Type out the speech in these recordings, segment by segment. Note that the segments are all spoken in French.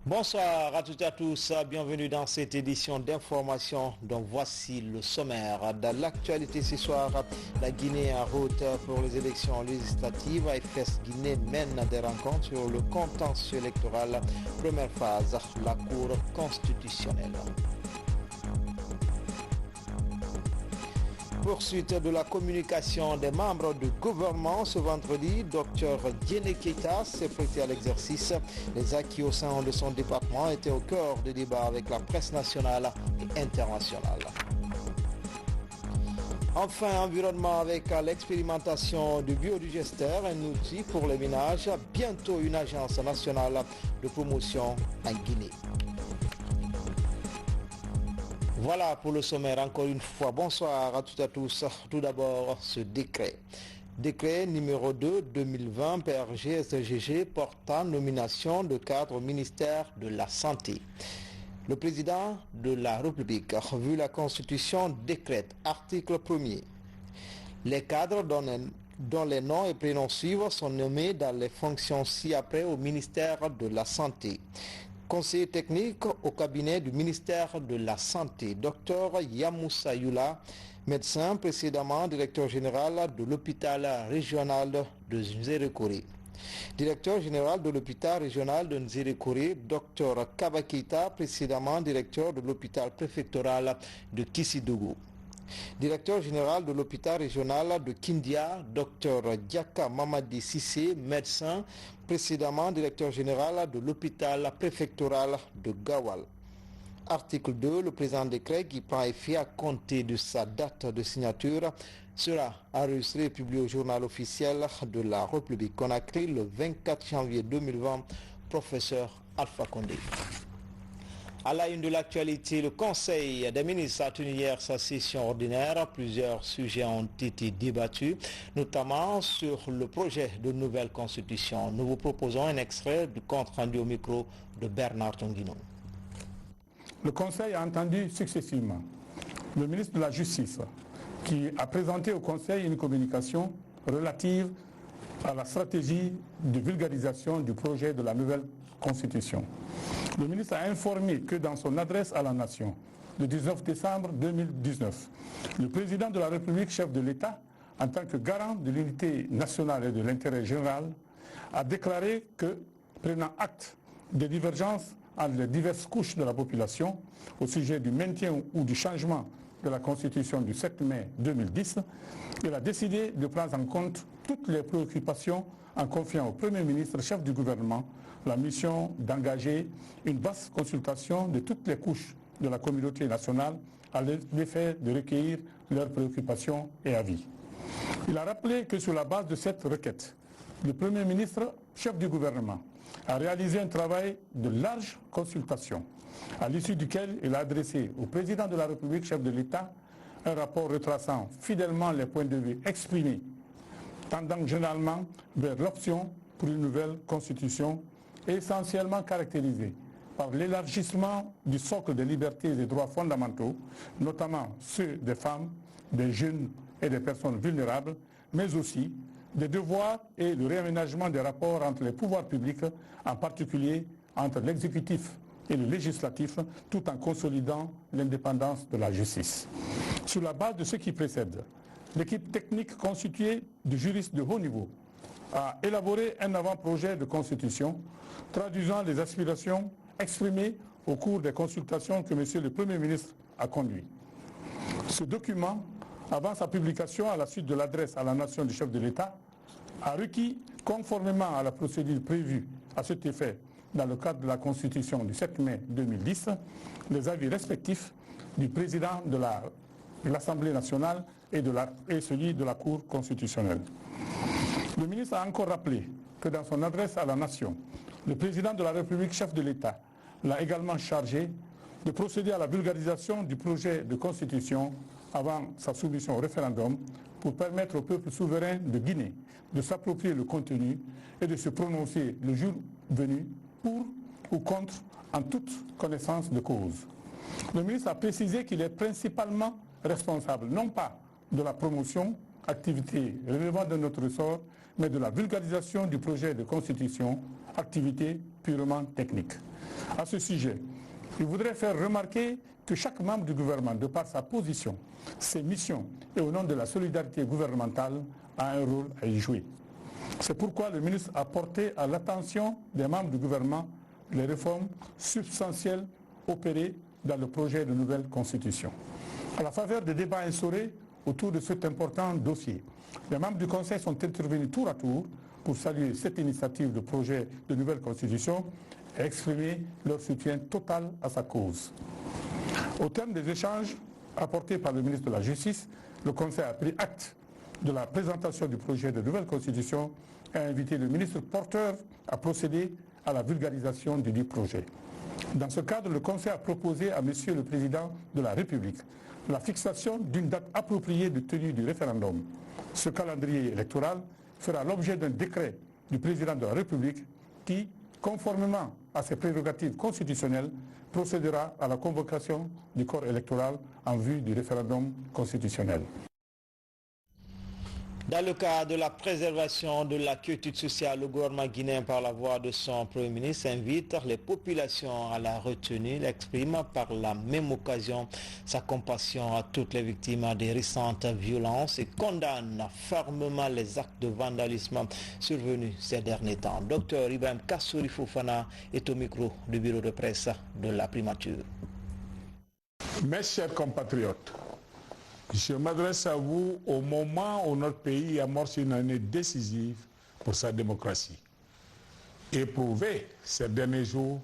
Bonsoir à toutes et à tous, bienvenue dans cette édition d'information. Donc voici le sommaire de l'actualité ce soir. La Guinée en route pour les élections législatives. AFS Guinée mène des rencontres sur le contentieux électoral. Première phase, la Cour constitutionnelle. Poursuite de la communication des membres du gouvernement ce vendredi, Dr Diéné Keita s'est prêté à l'exercice. Les acquis au sein de son département étaient au cœur des débats avec la presse nationale et internationale. Enfin, environnement avec l'expérimentation du biodigester, un outil pour les ménages, bientôt une agence nationale de promotion en Guinée. Voilà pour le sommaire, encore une fois. Bonsoir à toutes et à tous. Tout d'abord, ce décret. Décret numéro 2-2020 PRG-SGG portant nomination de cadre au ministère de la Santé. Le président de la République, vu la Constitution, décrète, article 1er. Les cadres dont les noms et prénoms suivent sont nommés dans les fonctions ci-après au ministère de la Santé. Conseiller technique au cabinet du ministère de la Santé, Dr Yamoussa Yula, médecin précédemment directeur général de l'hôpital régional de Nzérékoré. Directeur général de l'hôpital régional de Nzérékoré, Dr Kabakita, précédemment directeur de l'hôpital préfectoral de Kissidougou. Directeur général de l'hôpital régional de Kindia, Dr Diaka Mamadi Sissé, médecin, précédemment directeur général de l'hôpital préfectoral de Gawal. Article 2, le présent décret qui prend effet à compter de sa date de signature sera enregistré et publié au journal officiel de la République Conakry le 24 janvier 2020, professeur Alpha Condé. À la une de l'actualité, le Conseil des ministres a tenu hier sa session ordinaire. Plusieurs sujets ont été débattus, notamment sur le projet de nouvelle constitution. Nous vous proposons un extrait du compte rendu au micro de Bernard Tonguino. Le Conseil a entendu successivement le ministre de la Justice qui a présenté au Conseil une communication relative à la stratégie de vulgarisation du projet de la nouvelle Constitution. Le ministre a informé que dans son adresse à la Nation, le 19 décembre 2019, le président de la République, chef de l'État, en tant que garant de l'unité nationale et de l'intérêt général, a déclaré que, prenant acte des divergences entre les diverses couches de la population au sujet du maintien ou du changement de la Constitution du 7 mai 2010, il a décidé de prendre en compte toutes les préoccupations en confiant au Premier ministre, chef du gouvernement, la mission d'engager une vaste consultation de toutes les couches de la communauté nationale à l'effet de recueillir leurs préoccupations et avis. Il a rappelé que sur la base de cette requête, le Premier ministre, chef du gouvernement, a réalisé un travail de large consultation, à l'issue duquel il a adressé au président de la République, chef de l'État, un rapport retraçant fidèlement les points de vue exprimés, tendant généralement vers l'option pour une nouvelle constitution essentiellement caractérisée par l'élargissement du socle des libertés et des droits fondamentaux, notamment ceux des femmes, des jeunes et des personnes vulnérables, mais aussi des devoirs et le réaménagement des rapports entre les pouvoirs publics, en particulier entre l'exécutif et le législatif, tout en consolidant l'indépendance de la justice. Sur la base de ce qui précède, l'équipe technique constituée de juristes de haut niveau a élaboré un avant-projet de constitution traduisant les aspirations exprimées au cours des consultations que M. le Premier ministre a conduites. Ce document, avant sa publication à la suite de l'adresse à la nation du chef de l'État, a requis, conformément à la procédure prévue à cet effet dans le cadre de la Constitution du 7 mai 2010, les avis respectifs du président de l'Assemblée nationale et celui de la Cour constitutionnelle. Le ministre a encore rappelé que dans son adresse à la nation, le président de la République, chef de l'État, l'a également chargé de procéder à la vulgarisation du projet de constitution avant sa soumission au référendum pour permettre au peuple souverain de Guinée de s'approprier le contenu et de se prononcer le jour venu pour ou contre en toute connaissance de cause. Le ministre a précisé qu'il est principalement responsable, non pas de la promotion, activité relevant de notre ressort, mais de la vulgarisation du projet de constitution, activité purement technique. À ce sujet, je voudrais faire remarquer que chaque membre du gouvernement, de par sa position, ses missions et au nom de la solidarité gouvernementale, a un rôle à y jouer. C'est pourquoi le ministre a porté à l'attention des membres du gouvernement les réformes substantielles opérées dans le projet de nouvelle constitution. À la faveur des débats instaurés autour de cet important dossier, les membres du Conseil sont intervenus tour à tour pour saluer cette initiative de projet de nouvelle constitution et exprimer leur soutien total à sa cause. Au terme des échanges apportés par le ministre de la Justice, le Conseil a pris acte de la présentation du projet de nouvelle constitution et a invité le ministre porteur à procéder à la vulgarisation du dit projet. Dans ce cadre, le Conseil a proposé à Monsieur le Président de la République la fixation d'une date appropriée de tenue du référendum. Ce calendrier électoral fera l'objet d'un décret du Président de la République qui, conformément à ses prérogatives constitutionnelles, procédera à la convocation du corps électoral en vue du référendum constitutionnel. Dans le cas de la préservation de la quiétude sociale, le gouvernement guinéen, par la voix de son Premier ministre, invite les populations à la retenue. Il exprime par la même occasion sa compassion à toutes les victimes des récentes violences et condamne fermement les actes de vandalisme survenus ces derniers temps. Dr Ibrahim Kassouri Fofana est au micro du bureau de presse de la primature. Mes chers compatriotes, je m'adresse à vous au moment où notre pays amorce une année décisive pour sa démocratie, éprouvée ces derniers jours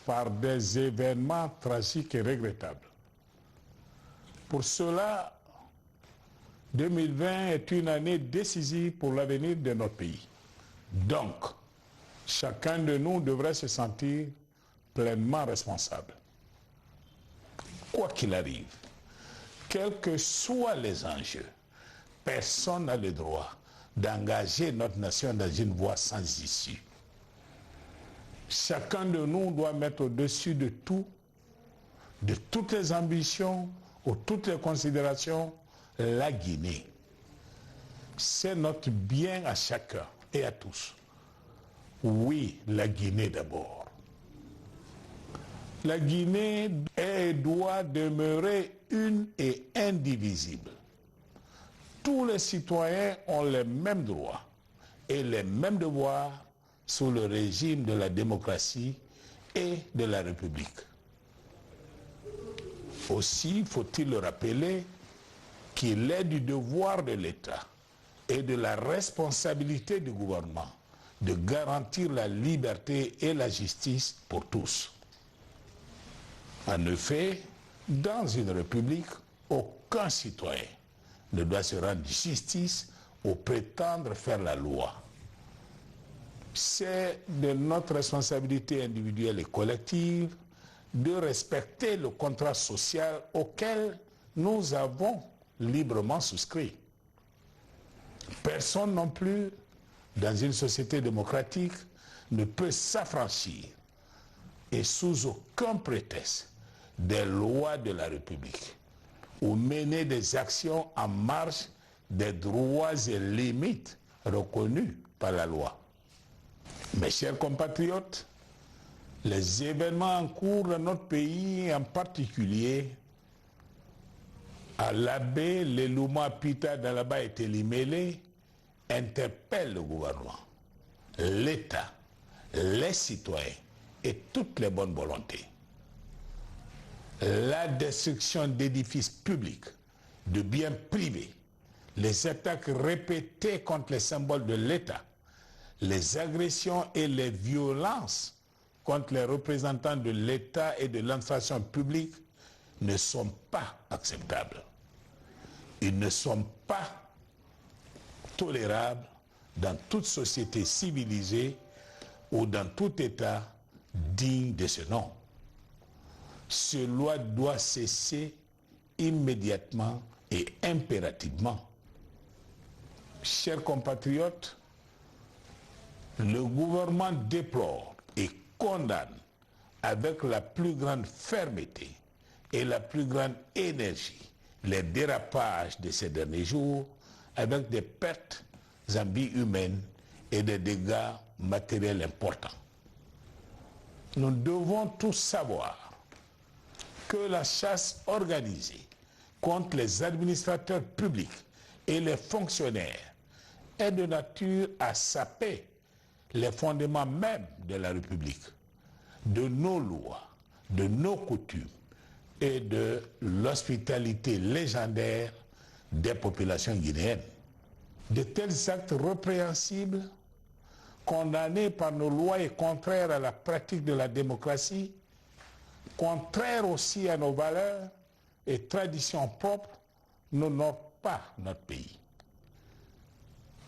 par des événements tragiques et regrettables. Pour cela, 2020 est une année décisive pour l'avenir de notre pays. Donc, chacun de nous devrait se sentir pleinement responsable. Quoi qu'il arrive, quels que soient les enjeux, personne n'a le droit d'engager notre nation dans une voie sans issue. Chacun de nous doit mettre au-dessus de tout, de toutes les ambitions ou toutes les considérations, la Guinée. C'est notre bien à chacun et à tous. Oui, la Guinée d'abord. La Guinée doit demeurer une et indivisible. Tous les citoyens ont les mêmes droits et les mêmes devoirs sous le régime de la démocratie et de la République. Aussi faut-il le rappeler qu'il est du devoir de l'État et de la responsabilité du gouvernement de garantir la liberté et la justice pour tous. En effet, dans une république, aucun citoyen ne doit se rendre justice ou prétendre faire la loi. C'est de notre responsabilité individuelle et collective de respecter le contrat social auquel nous avons librement souscrit. Personne non plus, dans une société démocratique, ne peut s'affranchir et sous aucun prétexte des lois de la République ou mener des actions en marge des droits et limites reconnus par la loi. Mes chers compatriotes, les événements en cours dans notre pays, en particulier à l'abbé Lelouma Pita d'Alaba et Télimélé, interpellent le gouvernement, l'État, les citoyens et toutes les bonnes volontés. La destruction d'édifices publics, de biens privés, les attaques répétées contre les symboles de l'État, les agressions et les violences contre les représentants de l'État et de l'administration publique ne sont pas acceptables. Ils ne sont pas tolérables dans toute société civilisée ou dans tout État digne de ce nom. Cela doit cesser immédiatement et impérativement. Chers compatriotes, le gouvernement déplore et condamne avec la plus grande fermeté et la plus grande énergie les dérapages de ces derniers jours avec des pertes en vie humaine et des dégâts matériels importants. nous devons tous savoir que la chasse organisée contre les administrateurs publics et les fonctionnaires est de nature à saper les fondements mêmes de la République, de nos lois, de nos coutumes et de l'hospitalité légendaire des populations guinéennes. De tels actes répréhensibles, condamnés par nos lois et contraires à la pratique de la démocratie, contraires aussi à nos valeurs et traditions propres, n'honorent pas notre pays.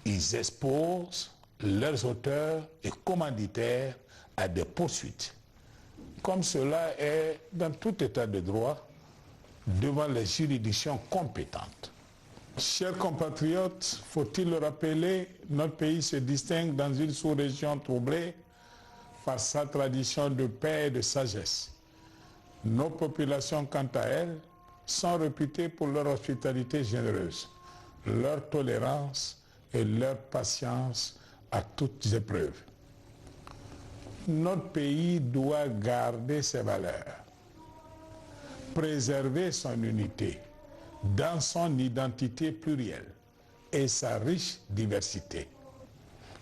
Ils exposent leurs auteurs et commanditaires à des poursuites, comme cela est dans tout état de droit devant les juridictions compétentes. Chers compatriotes, faut-il le rappeler, notre pays se distingue dans une sous-région troublée par sa tradition de paix et de sagesse. Nos populations, quant à elles, sont réputées pour leur hospitalité généreuse, leur tolérance et leur patience à toutes épreuves. Notre pays doit garder ses valeurs, préserver son unité dans son identité plurielle et sa riche diversité.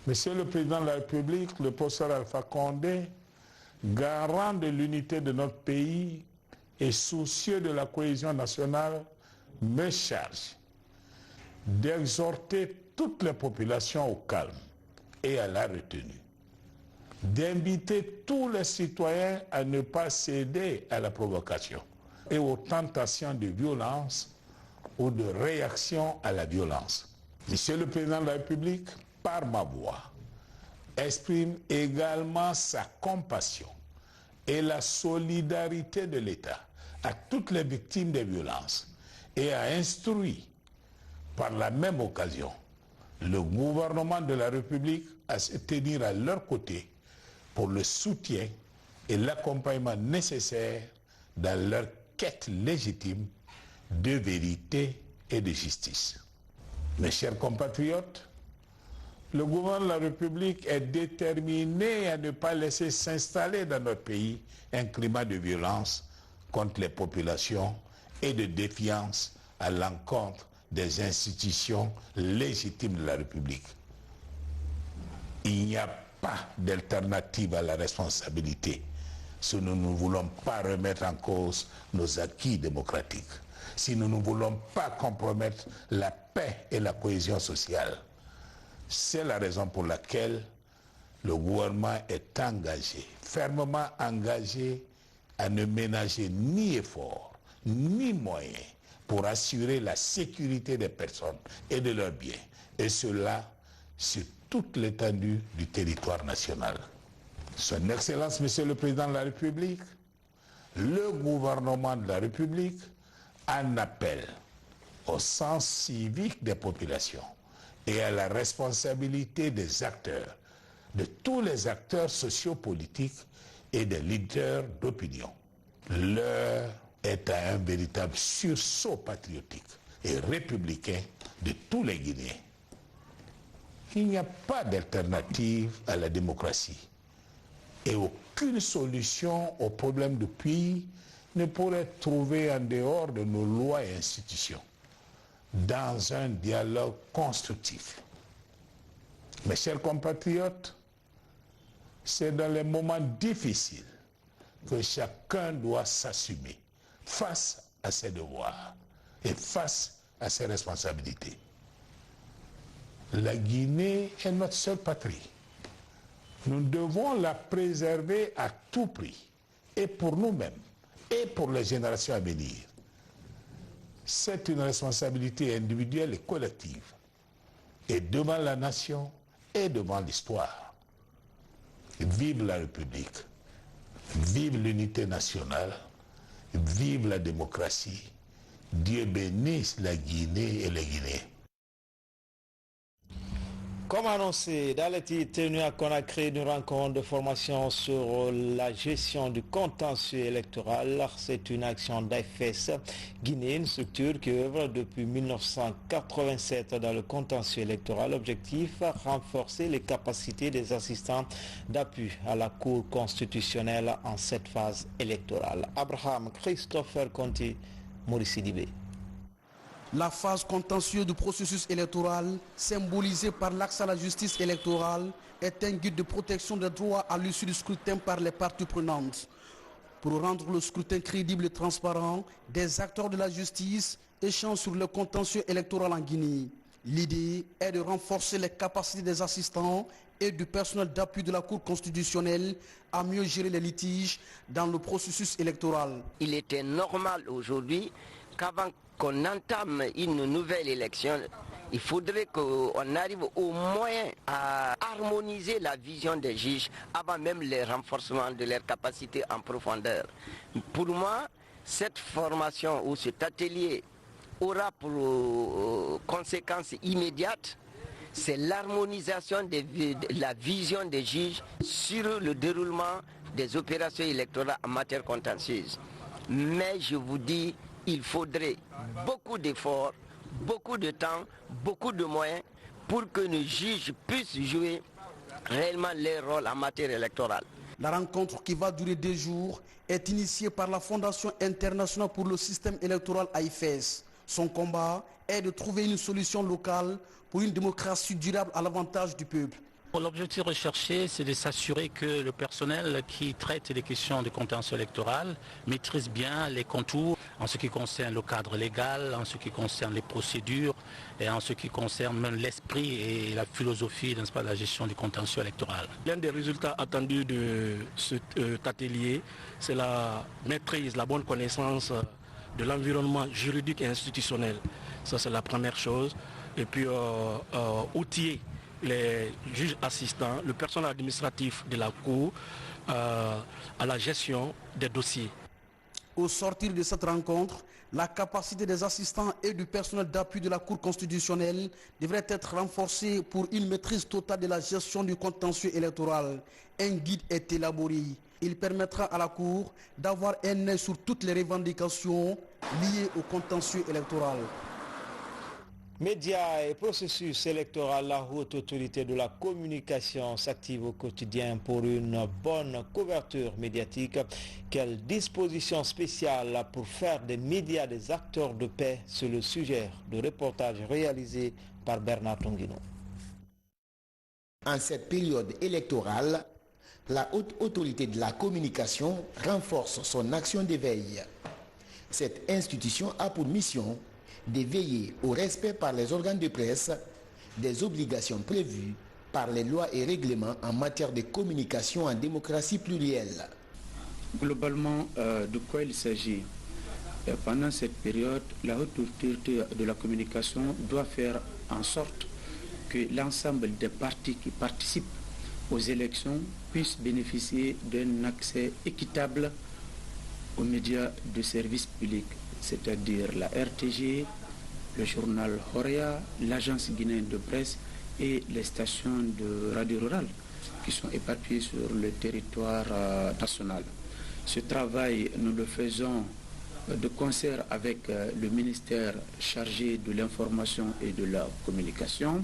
Monsieur le Président de la République, le professeur Alpha Condé, garant de l'unité de notre pays et soucieux de la cohésion nationale, me charge d'exhorter toutes les populations au calme et à la retenue, d'inviter tous les citoyens à ne pas céder à la provocation et aux tentations de violence ou de réaction à la violence. Monsieur le Président de la République, par ma voix, exprime également sa compassion et la solidarité de l'État à toutes les victimes des violences et a instruit par la même occasion le gouvernement de la République à se tenir à leur côté pour le soutien et l'accompagnement nécessaires dans leur quête légitime de vérité et de justice. Mes chers compatriotes, le gouvernement de la République est déterminé à ne pas laisser s'installer dans notre pays un climat de violence contre les populations et de défiance à l'encontre des institutions légitimes de la République. Il n'y a pas d'alternative à la responsabilité si nous ne voulons pas remettre en cause nos acquis démocratiques, si nous ne voulons pas compromettre la paix et la cohésion sociale. C'est la raison pour laquelle le gouvernement est engagé, fermement engagé, à ne ménager ni efforts, ni moyens pour assurer la sécurité des personnes et de leurs biens, et cela sur toute l'étendue du territoire national. Son Excellence, Monsieur le Président de la République, le gouvernement de la République en appelle au sens civique des populations et à la responsabilité des acteurs, de tous les acteurs sociopolitiques et des leaders d'opinion. L'heure est à un véritable sursaut patriotique et républicain de tous les Guinéens. Il n'y a pas d'alternative à la démocratie et aucune solution aux problèmes du pays ne pourrait être trouvée en dehors de nos lois et institutions, dans un dialogue constructif. Mes chers compatriotes, c'est dans les moments difficiles que chacun doit s'assumer face à ses devoirs et face à ses responsabilités. La Guinée est notre seule patrie. Nous devons la préserver à tout prix, et pour nous-mêmes, et pour les générations à venir. C'est une responsabilité individuelle et collective, et devant la nation et devant l'histoire. Vive la République, vive l'unité nationale, vive la démocratie. Dieu bénisse la Guinée et les Guinéens. Comme annoncé dans les titres, tenu à Conakry une rencontre de formation sur la gestion du contentieux électoral. C'est une action d'AFS Guinée, une structure qui œuvre depuis 1987 dans le contentieux électoral. Objectif, renforcer les capacités des assistants d'appui à la Cour constitutionnelle en cette phase électorale. Abraham Christopher Conti, Maurice Sidibé. La phase contentieuse du processus électoral, symbolisée par l'accès à la justice électorale, est un guide de protection des droits à l'issue du scrutin par les parties prenantes. Pour rendre le scrutin crédible et transparent, des acteurs de la justice échangent sur le contentieux électoral en Guinée. L'idée est de renforcer les capacités des assistants et du personnel d'appui de la Cour constitutionnelle à mieux gérer les litiges dans le processus électoral. Il était normal aujourd'hui qu'avant qu'on entame une nouvelle élection, il faudrait qu'on arrive au moins à harmoniser la vision des juges avant même le renforcement de leurs capacités en profondeur. Pour moi, cette formation ou cet atelier aura pour conséquence immédiate, c'est l'harmonisation de la vision des juges sur le déroulement des opérations électorales en matière contentieuse. Mais je vous dis, il faudrait beaucoup d'efforts, beaucoup de temps, beaucoup de moyens pour que nos juges puissent jouer réellement leur rôle en matière électorale. La rencontre qui va durer 2 jours est initiée par la Fondation internationale pour le système électoral AIFES. Son combat est de trouver une solution locale pour une démocratie durable à l'avantage du peuple. L'objectif recherché, c'est de s'assurer que le personnel qui traite les questions de contentieux électoral maîtrise bien les contours en ce qui concerne le cadre légal, en ce qui concerne les procédures et en ce qui concerne même l'esprit et la philosophie, n'est-ce pas, de la gestion du contentieux électoral. L'un des résultats attendus de cet atelier, c'est la maîtrise, la bonne connaissance de l'environnement juridique et institutionnel. Ça, c'est la première chose. Et puis, outiller les juges assistants, le personnel administratif de la Cour à la gestion des dossiers. Au sortir de cette rencontre, la capacité des assistants et du personnel d'appui de la Cour constitutionnelle devrait être renforcée pour une maîtrise totale de la gestion du contentieux électoral. Un guide est élaboré. Il permettra à la Cour d'avoir un œil sur toutes les revendications liées au contentieux électoral. Médias et processus électoral, la haute autorité de la communication s'active au quotidien pour une bonne couverture médiatique. Quelle disposition spéciale pour faire des médias des acteurs de paix sur le sujet de reportage réalisé par Bernard Tonguino. En cette période électorale, la haute autorité de la communication renforce son action d'éveil. Cette institution a pour mission de veiller au respect par les organes de presse des obligations prévues par les lois et règlements en matière de communication en démocratie plurielle. Globalement, de quoi il s'agit? Pendant cette période, la haute autorité de la communication doit faire en sorte que l'ensemble des partis qui participent aux élections puissent bénéficier d'un accès équitable aux médias de service public, c'est-à-dire la RTG, le journal Horea, l'agence guinéenne de presse et les stations de radio rurale qui sont éparpillées sur le territoire national. Ce travail, nous le faisons de concert avec le ministère chargé de l'information et de la communication,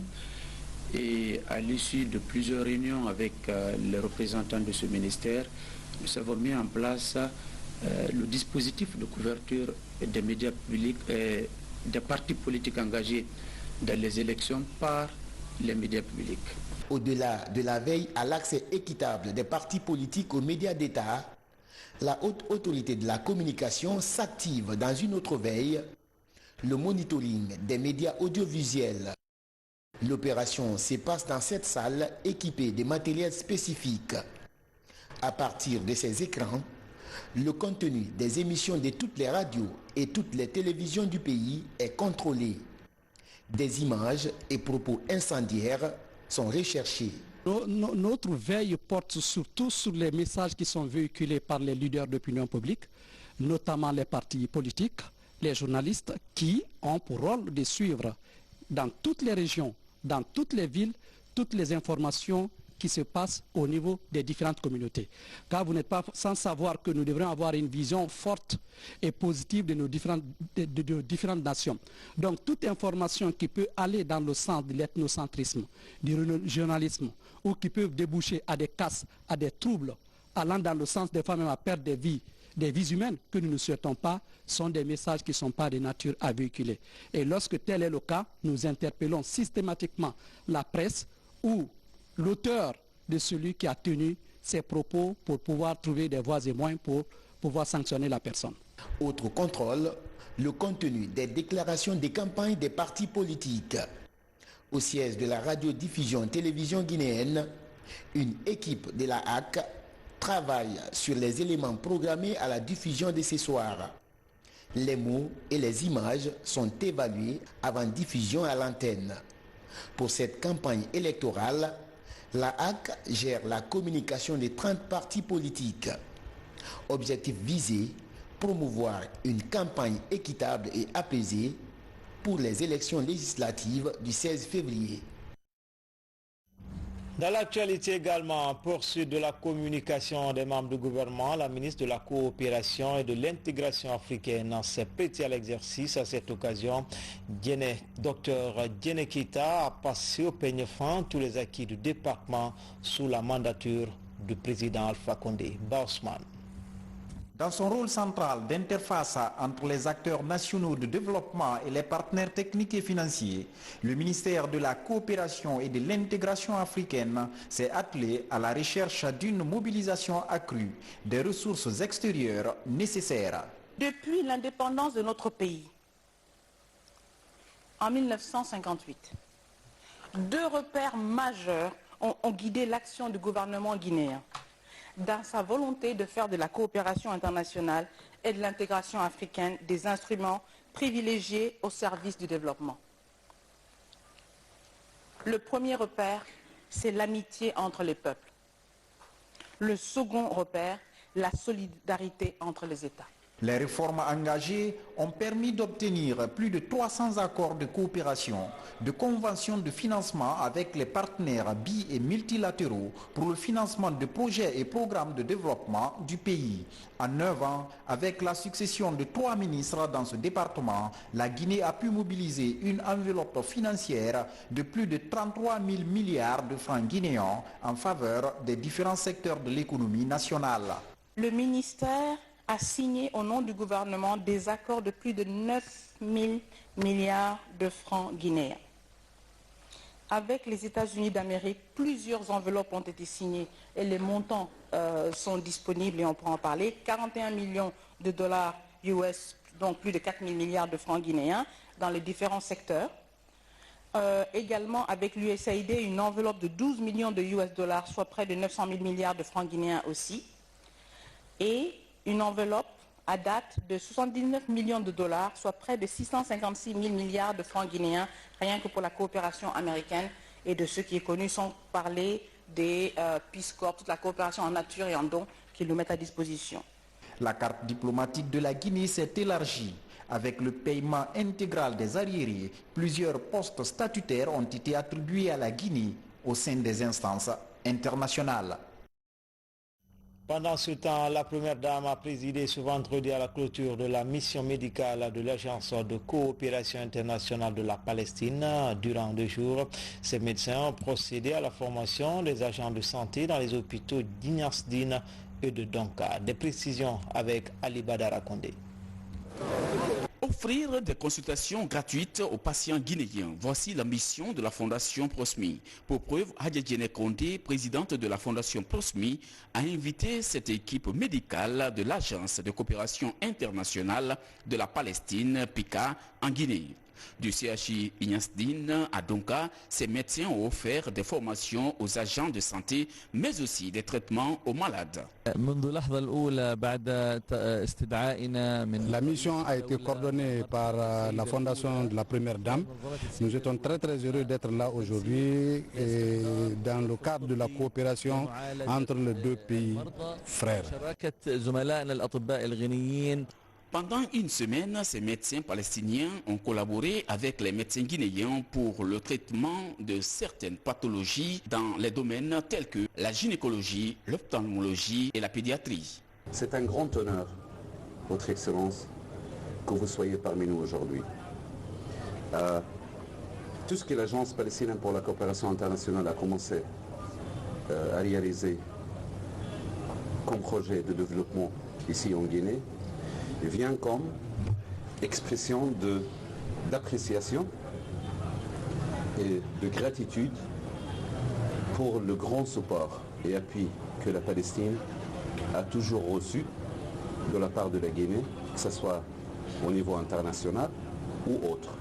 et à l'issue de plusieurs réunions avec les représentants de ce ministère, nous avons mis en place le dispositif de couverture des médias publics et des partis politiques engagés dans les élections par les médias publics. Au-delà de la veille à l'accès équitable des partis politiques aux médias d'État, la haute autorité de la communication s'active dans une autre veille, le monitoring des médias audiovisuels. L'opération se passe dans cette salle équipée de matériel spécifique. À partir de ces écrans, le contenu des émissions de toutes les radios et toutes les télévisions du pays est contrôlé. Des images et propos incendiaires sont recherchés. Notre veille porte surtout sur les messages qui sont véhiculés par les leaders d'opinion publique, notamment les partis politiques, les journalistes qui ont pour rôle de suivre dans toutes les régions, dans toutes les villes, toutes les informations qui se passent au niveau des différentes communautés. Car vous n'êtes pas sans savoir que nous devrions avoir une vision forte et positive de nos différentes nations. Donc toute information qui peut aller dans le sens de l'ethnocentrisme, du régionalisme, ou qui peut déboucher à des casses, à des troubles, allant dans le sens des femmes à perdre des vies humaines que nous ne souhaitons pas, sont des messages qui ne sont pas de nature à véhiculer. Et lorsque tel est le cas, nous interpellons systématiquement la presse ou l'auteur de celui qui a tenu ces propos pour pouvoir trouver des voies et moyens pour pouvoir sanctionner la personne. Autre contrôle, le contenu des déclarations des campagnes des partis politiques. Au siège de la radiodiffusion télévision guinéenne, une équipe de la HAC travaille sur les éléments programmés à la diffusion de ce soir. Les mots et les images sont évalués avant diffusion à l'antenne. Pour cette campagne électorale, la HAC gère la communication des 30 partis politiques. Objectif visé, promouvoir une campagne équitable et apaisée pour les élections législatives du 16 février. Dans l'actualité également, poursuite de la communication des membres du gouvernement, la ministre de la Coopération et de l'Intégration africaine s'est prêtée à l'exercice. À cette occasion, Dr Diéné Keïta a passé au peigne fin tous les acquis du département sous la mandature du président Alpha Condé. Bausman. Dans son rôle central d'interface entre les acteurs nationaux de développement et les partenaires techniques et financiers, le ministère de la Coopération et de l'Intégration africaine s'est attelé à la recherche d'une mobilisation accrue des ressources extérieures nécessaires. Depuis l'indépendance de notre pays, en 1958, deux repères majeurs ont guidé l'action du gouvernement guinéen dans sa volonté de faire de la coopération internationale et de l'intégration africaine des instruments privilégiés au service du développement. Le premier repère, c'est l'amitié entre les peuples. Le second repère, la solidarité entre les États. Les réformes engagées ont permis d'obtenir plus de 300 accords de coopération, de conventions de financement avec les partenaires bi- et multilatéraux pour le financement de projets et programmes de développement du pays. En 9 ans, avec la succession de 3 ministres dans ce département, la Guinée a pu mobiliser une enveloppe financière de plus de 33 000 milliards de francs guinéens en faveur des différents secteurs de l'économie nationale. Le ministère a signé au nom du gouvernement des accords de plus de 9 000 milliards de francs guinéens. Avec les États-Unis d'Amérique, plusieurs enveloppes ont été signées et les montants sont disponibles et on pourra en parler. 41 millions de dollars US, donc plus de 4 000 milliards de francs guinéens dans les différents secteurs. Également avec l'USAID, une enveloppe de 12 millions de US dollars, soit près de 900 000 milliards de francs guinéens aussi. Et une enveloppe à date de 79 millions de dollars, soit près de 656 000 milliards de francs guinéens, rien que pour la coopération américaine et de ce qui est connu, sans parler des Peace Corps, toute la coopération en nature et en dons qu'ils nous mettent à disposition. La carte diplomatique de la Guinée s'est élargie. Avec le paiement intégral des arriérés, plusieurs postes statutaires ont été attribués à la Guinée au sein des instances internationales. Pendant ce temps, la première dame a présidé ce vendredi à la clôture de la mission médicale de l'Agence de coopération internationale de la Palestine. Durant 2 jours, ces médecins ont procédé à la formation des agents de santé dans les hôpitaux d'Ignasdine et de Donka. Des précisions avec Ali Badara Condé. Offrir des consultations gratuites aux patients guinéens. Voici la mission de la Fondation Prosmi. Pour preuve, Hadja Diéné Condé, présidente de la Fondation Prosmi, a invité cette équipe médicale de l'Agence de coopération internationale de la Palestine, PICA, en Guinée. Du CHI Ignasdine à Donka, ces médecins ont offert des formations aux agents de santé, mais aussi des traitements aux malades. La mission a été coordonnée par la Fondation de la Première Dame. Nous étions très heureux d'être là aujourd'hui dans le cadre de la coopération entre les deux pays frères. Pendant une semaine, ces médecins palestiniens ont collaboré avec les médecins guinéens pour le traitement de certaines pathologies dans les domaines tels que la gynécologie, l'ophtalmologie et la pédiatrie. C'est un grand honneur, Votre Excellence, que vous soyez parmi nous aujourd'hui. Tout ce que l'Agence palestinienne pour la coopération internationale a commencé à réaliser comme projet de développement ici en Guinée vient comme expression d'appréciation et de gratitude pour le grand support et appui que la Palestine a toujours reçu de la part de la Guinée, que ce soit au niveau international ou autre.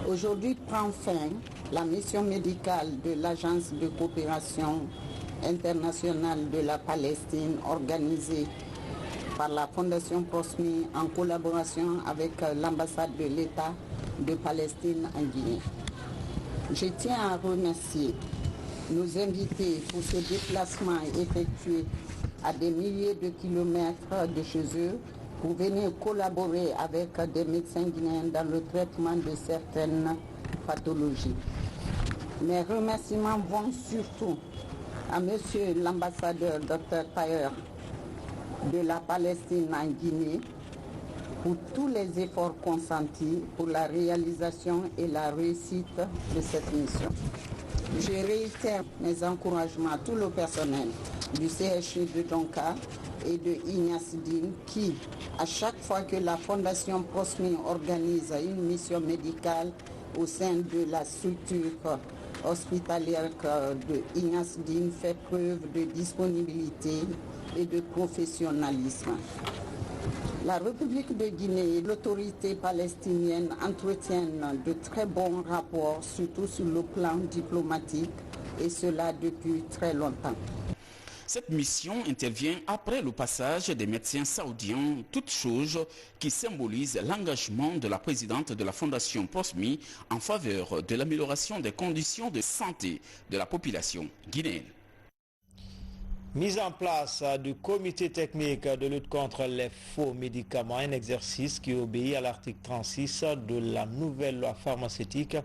Aujourd'hui prend fin la mission médicale de l'Agence de coopération internationale de la Palestine organisée par la Fondation PROSMI en collaboration avec l'ambassade de l'État de Palestine en Guinée. Je tiens à remercier nos invités pour ce déplacement effectué à des milliers de kilomètres de chez eux pour venir collaborer avec des médecins guinéens dans le traitement de certaines pathologies. Mes remerciements vont surtout à Monsieur l'ambassadeur Dr Taher de la Palestine en Guinée pour tous les efforts consentis pour la réalisation et la réussite de cette mission. Je réitère mes encouragements à tout le personnel du CHU de Donka et de Ignace Dine qui, à chaque fois que la Fondation PROSMI organise une mission médicale au sein de la structure hospitalière de Ignace Dine, fait preuve de disponibilité et de professionnalisme. La République de Guinée et l'autorité palestinienne entretiennent de très bons rapports, surtout sur le plan diplomatique, et cela depuis très longtemps. Cette mission intervient après le passage des médecins saoudiens, toute chose qui symbolise l'engagement de la présidente de la Fondation PROSMI en faveur de l'amélioration des conditions de santé de la population guinéenne. Mise en place du comité technique de lutte contre les faux médicaments, un exercice qui obéit à l'article 36 de la nouvelle loi pharmaceutique,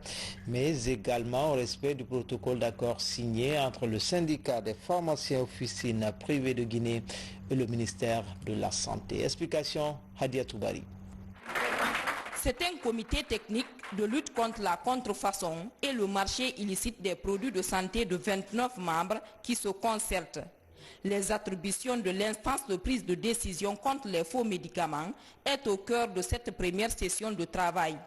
mais également au respect du protocole d'accord signé entre le syndicat des pharmaciens officines privées de Guinée et le ministère de la Santé. Explication, Hadia Toubari. C'est un comité technique de lutte contre la contrefaçon et le marché illicite des produits de santé de 29 membres qui se concertent. Les attributions de l'instance de prise de décision contre les faux médicaments est au cœur de cette première session de travail.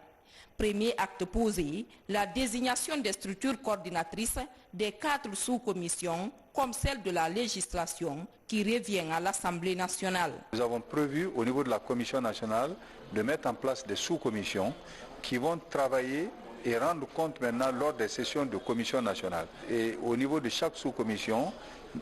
Premier acte posé, la désignation des structures coordinatrices des 4 sous-commissions, comme celle de la législation, qui revient à l'Assemblée nationale. Nous avons prévu au niveau de la Commission nationale de mettre en place des sous-commissions qui vont travailler et rendre compte maintenant lors des sessions de commission nationale. Et au niveau de chaque sous-commission,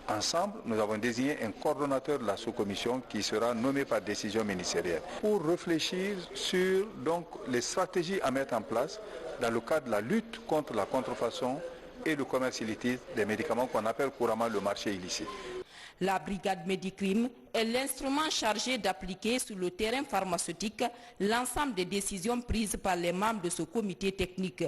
ensemble, nous avons désigné un coordonnateur de la sous-commission qui sera nommé par décision ministérielle pour réfléchir sur donc, les stratégies à mettre en place dans le cadre de la lutte contre la contrefaçon et le commerce illicite des médicaments qu'on appelle couramment le marché illicite. La brigade Medicrime est l'instrument chargé d'appliquer sur le terrain pharmaceutique l'ensemble des décisions prises par les membres de ce comité technique.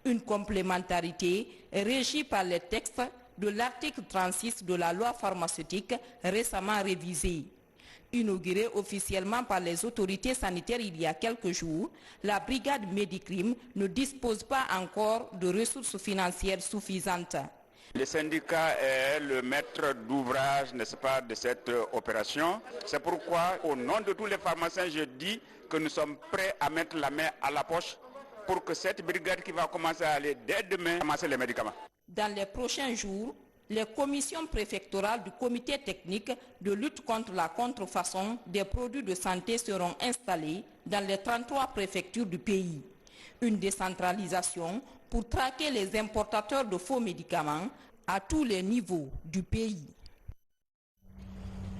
Une complémentarité régie par les textes de l'article 36 de la loi pharmaceutique récemment révisée. Inaugurée officiellement par les autorités sanitaires il y a quelques jours, la brigade Medicrime ne dispose pas encore de ressources financières suffisantes. Le syndicat est le maître d'ouvrage, n'est-ce pas, de cette opération. C'est pourquoi, au nom de tous les pharmaciens, je dis que nous sommes prêts à mettre la main à la poche pour que cette brigade qui va commencer à aller dès demain ramasser les médicaments. Dans les prochains jours, les commissions préfectorales du comité technique de lutte contre la contrefaçon des produits de santé seront installées dans les 33 préfectures du pays. Une décentralisation pour traquer les importateurs de faux médicaments à tous les niveaux du pays.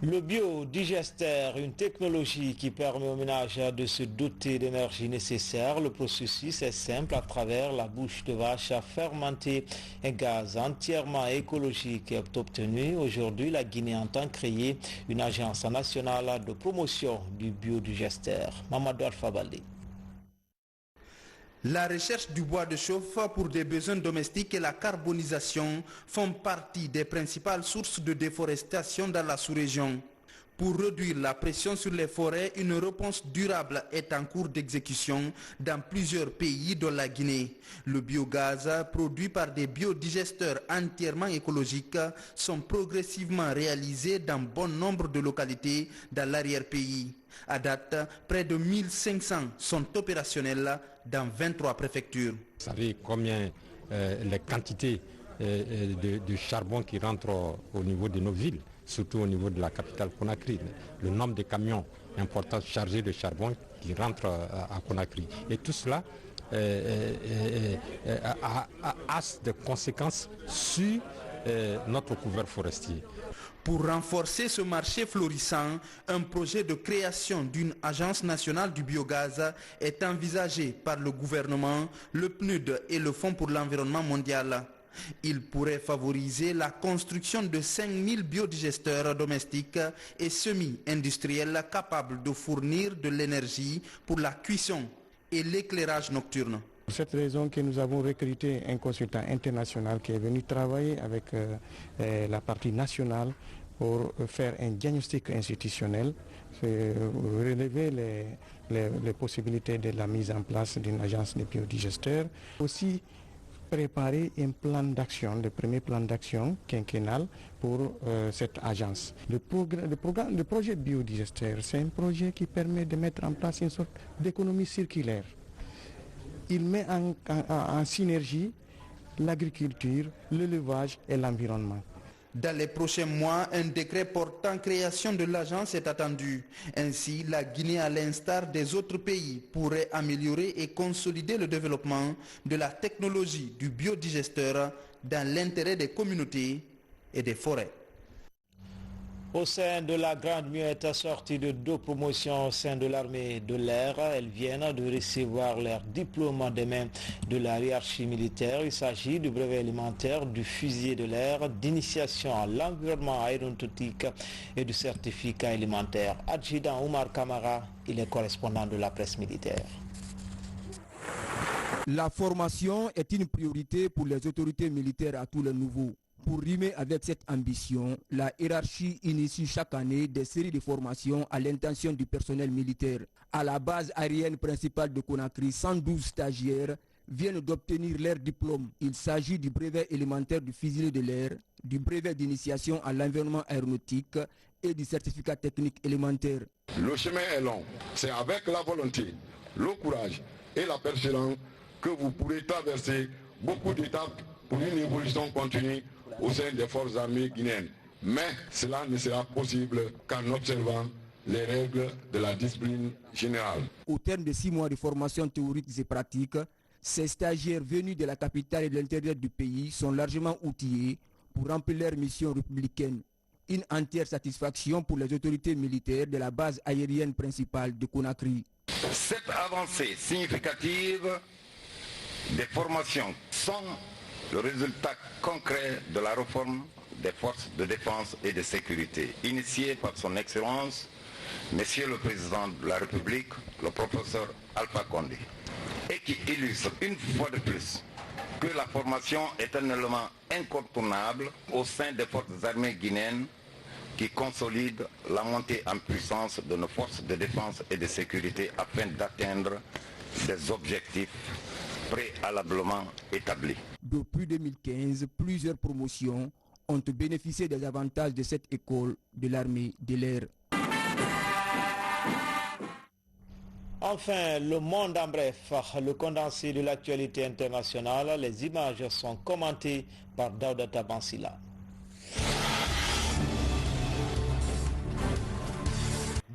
Le biodigester, une technologie qui permet aux ménages de se doter d'énergie nécessaire. Le processus est simple. À travers la bouche de vache à fermenter un gaz entièrement écologique est obtenu. Aujourd'hui, la Guinée entend créer une agence nationale de promotion du biodigester. Mamadou Alpha Baldé. La recherche du bois de chauffe pour des besoins domestiques et la carbonisation font partie des principales sources de déforestation dans la sous-région. Pour réduire la pression sur les forêts, une réponse durable est en cours d'exécution dans plusieurs pays dont la Guinée. Le biogaz produit par des biodigesteurs entièrement écologiques sont progressivement réalisés dans bon nombre de localités dans l'arrière-pays. À date, près de 1500 sont opérationnels dans 23 préfectures. Vous savez combien les quantités de charbon qui rentrent au niveau de nos villes, surtout au niveau de la capitale Conakry, le nombre de camions importants chargés de charbon qui rentrent à Conakry. Et tout cela a des conséquences sur notre couvert forestier. Pour renforcer ce marché florissant, un projet de création d'une agence nationale du biogaz est envisagé par le gouvernement, le PNUD et le Fonds pour l'environnement mondial. Il pourrait favoriser la construction de 5000 biodigesteurs domestiques et semi-industriels capables de fournir de l'énergie pour la cuisson et l'éclairage nocturne. Pour cette raison que nous avons recruté un consultant international qui est venu travailler avec la partie nationale pour faire un diagnostic institutionnel, relever les possibilités de la mise en place d'une agence de biodigesteurs. Aussi préparer un plan d'action, le premier plan d'action quinquennal pour cette agence. Le projet biodigesteur, c'est un projet qui permet de mettre en place une sorte d'économie circulaire. Il met en synergie l'agriculture, l'élevage et l'environnement. Dans les prochains mois, un décret portant création de l'agence est attendu. Ainsi, la Guinée, à l'instar des autres pays, pourrait améliorer et consolider le développement de la technologie du biodigesteur dans l'intérêt des communautés et des forêts. Au sein de la Grande Muette, assortie de 2 promotions au sein de l'armée de l'air, elles viennent de recevoir leur diplôme des mains de la hiérarchie militaire. Il s'agit du brevet élémentaire, du fusilier de l'air, d'initiation à l'environnement aéronautique et du certificat élémentaire. Adjudant Oumar Kamara, il est correspondant de la presse militaire. La formation est une priorité pour les autorités militaires à tous les niveaux. Pour rimer avec cette ambition, la hiérarchie initie chaque année des séries de formations à l'intention du personnel militaire. À la base aérienne principale de Conakry, 112 stagiaires viennent d'obtenir leur diplôme. Il s'agit du brevet élémentaire du fusilier de l'air, du brevet d'initiation à l'environnement aéronautique et du certificat technique élémentaire. Le chemin est long. C'est avec la volonté, le courage et la persévérance que vous pourrez traverser beaucoup d'étapes pour une évolution continue au sein des forces armées guinéennes. Mais cela ne sera possible qu'en observant les règles de la discipline générale. Au terme de 6 mois de formation théorique et pratique, ces stagiaires venus de la capitale et de l'intérieur du pays sont largement outillés pour remplir leur mission républicaine. Une entière satisfaction pour les autorités militaires de la base aérienne principale de Conakry. Cette avancée significative des formations sont le résultat concret de la réforme des forces de défense et de sécurité, initiée par son Excellence, Monsieur le Président de la République, le professeur Alpha Condé, et qui illustre une fois de plus que la formation est un élément incontournable au sein des forces armées guinéennes qui consolide la montée en puissance de nos forces de défense et de sécurité afin d'atteindre des objectifs préalablement établis. Depuis 2015, plusieurs promotions ont bénéficié des avantages de cette école de l'armée de l'air. Enfin, le monde en bref, le condensé de l'actualité internationale, les images sont commentées par Daouda Tabansila.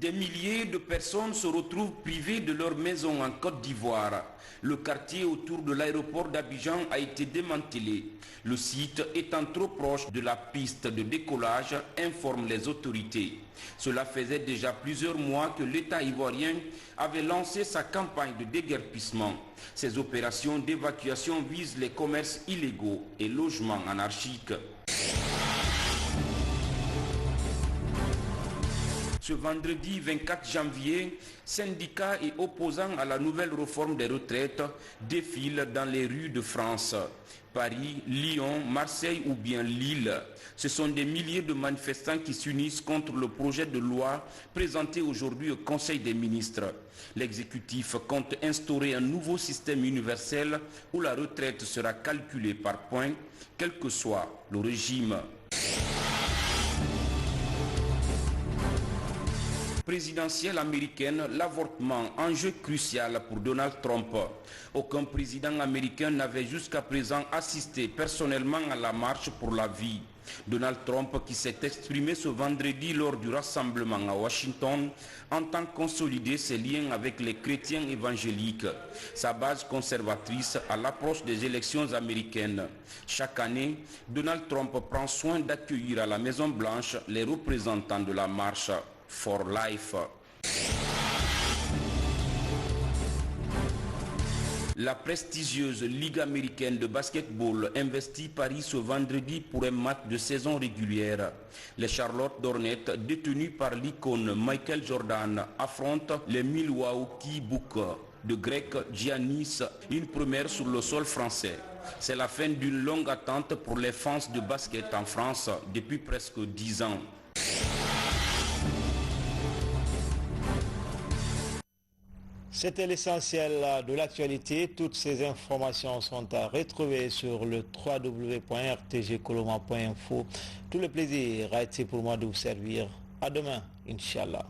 Des milliers de personnes se retrouvent privées de leur maison en Côte d'Ivoire. Le quartier autour de l'aéroport d'Abidjan a été démantelé. Le site étant trop proche de la piste de décollage, informent les autorités. Cela faisait déjà plusieurs mois que l'État ivoirien avait lancé sa campagne de déguerpissement. Ces opérations d'évacuation visent les commerces illégaux et logements anarchiques. Ce vendredi 24 janvier, syndicats et opposants à la nouvelle réforme des retraites défilent dans les rues de France. Paris, Lyon, Marseille ou bien Lille. Ce sont des milliers de manifestants qui s'unissent contre le projet de loi présenté aujourd'hui au Conseil des ministres. L'exécutif compte instaurer un nouveau système universel où la retraite sera calculée par points, quel que soit le régime. Présidentielle américaine, l'avortement, enjeu crucial pour Donald Trump. Aucun président américain n'avait jusqu'à présent assisté personnellement à la marche pour la vie. Donald Trump, qui s'est exprimé ce vendredi lors du rassemblement à Washington, entend consolider ses liens avec les chrétiens évangéliques, sa base conservatrice à l'approche des élections américaines. Chaque année, Donald Trump prend soin d'accueillir à la Maison-Blanche les représentants de la marche for Life. La prestigieuse Ligue américaine de basketball investit Paris ce vendredi pour un match de saison régulière. Les Charlotte Hornets, détenus par l'icône Michael Jordan, affrontent les Milwaukee Bucks de Greg Giannis, une première sur le sol français. C'est la fin d'une longue attente pour les fans de basket en France depuis presque 10 ans. C'était l'essentiel de l'actualité. Toutes ces informations sont à retrouver sur le www.rtgcoloma.info. Tout le plaisir a été pour moi de vous servir. À demain, Inch'Allah.